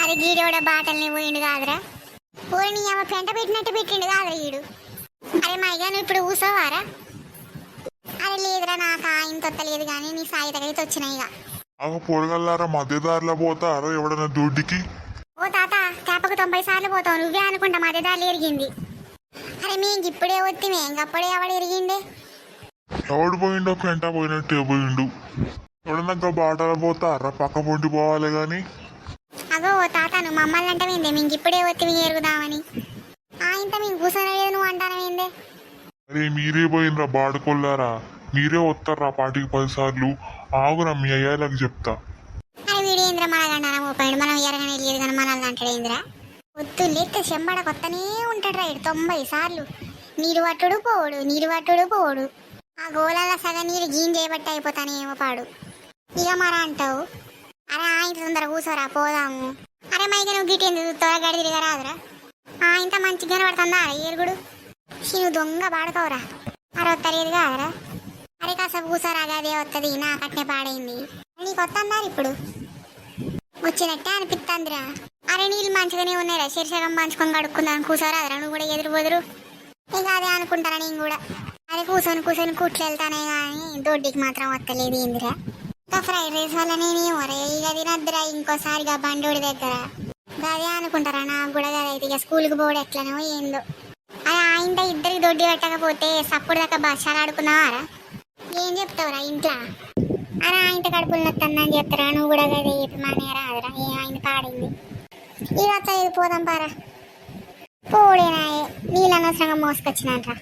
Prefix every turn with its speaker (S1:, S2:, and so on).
S1: అది గీడోడ బాటల్ని పోయిండు కాదురా. పోయి అమ్మ పెంట పెట్టినట్టు పెట్టిండు కాదురా ఈడు. అరే మైగా నువ్వు ఇప్పుడు కూసోవారా? అరే లేదురా, నాకు ఇంత వస్తలేదు కానీ నీ సాయి దగ్గరికి వచ్చినాయి. ఇక
S2: అవ పొరగల్లారా మధ్యదారిలో పోతారా ఎవడన్నా దొడ్డికి?
S1: ఓ తాత, తేపకు 90 సార్లు పోతావు నువ్వే అనుకుంటా మధ్యదారులు ఎరిగింది. అరే మేము ఇప్పుడే వస్తే ఇంకప్పుడే ఎవడు ఎరిగిండే?
S2: ఎవడు పోయిండో పెంట పోయినట్టే పోయిండు. ఎవడన్నా బాటలో పోతారా పక్క పొంటి పోవాలి గాని.
S1: అగో ఓ తాత, నువ్వు మమ్మల్ని అంటావేందే మేము ఇప్పుడే వస్తే మేము ఎరుగుదామని? ఇంత మేము కూర్చొని నువ్వు అంటానవేందే?
S2: అరే మీరే పోయినరా బాడుకొల్లారా, మీరే వస్తారా పాటికి 10 సార్లు. ఆగురా మీ అయ్యాలకు చెప్తా.
S1: అరే వీడేంద్ర మనగంటారా పోయిండు, మనం ఎరగనే లేదు కానీ మనల్ని అంటాడేంద్రా? వద్దు లెక్క చెంబడ కొత్తనే ఉంటాడు రైడు 90 సార్లు. నీరు పట్టుడు పోడు, నీరు పట్టుడు పోడు. ఆ గోళాల సగం నీరు గీన్ చేయబట్టి అయిపోతానేమో పాడు. ఇక మరా అంటావు. అరే ఇంత తొందర కూర్చోరా పోదాము. అరే మైక నువ్వు గిట్టేందుకు త్వరగా గడి తిరిగా రాదురా? ఇంత మంచిగా కనబడుతుందా ఏరుగుడు? నువ్వు దొంగ పాడుకోవరా. అరే వస్తలేదు కాదురా. అరే కాసేపు కూర్చోరా, అదే వస్తుంది నాకట్నే పాడైంది. నీకు వస్తుందా ఇప్పుడు? వచ్చినట్టే అనిపిస్తుందిరా. అరే నీళ్ళు మంచిగానే ఉన్నాయిరా, శీర్షకం పంచుకొని కడుక్కుందాం కూర్చోరాదురా. నువ్వు కూడా ఎదురు బదురు ఇక అదే అనుకుంటారా నేను కూడా. అరే కూర్చొని కుట్లు వెళ్తానే కానీ దొడ్డికి మాత్రం వస్తలేదు ఏందిరా? ఇంకా ఫ్రైడ్ రైస్ వల్ల నేనేమోరే ఇక తినద్దురా ఇంకోసారిగా బండోడి దగ్గర. అదే అనుకుంటారా నాకు కూడా కదైతే. ఇక స్కూల్కి పోడు ఎట్లనో ఏందో. అరే ఇంత ఇద్దరికి దొడ్డి పెట్టకపోతే సప్పుడు దాకా బస్సాలు ఆడుకున్నావారా? ఏం చెప్తావురా ఇంట్లో? అరే ఇంత కడుపులు నొత్తందని చెప్తారా? నువ్వు కూడా కదే చెప్పి మానే రాదురా. ఆయన పాడింది ఇక పోదాం పారా. పోడేనాయే నీళ్ళు అనవసరంగా మోసుకొచ్చినారా.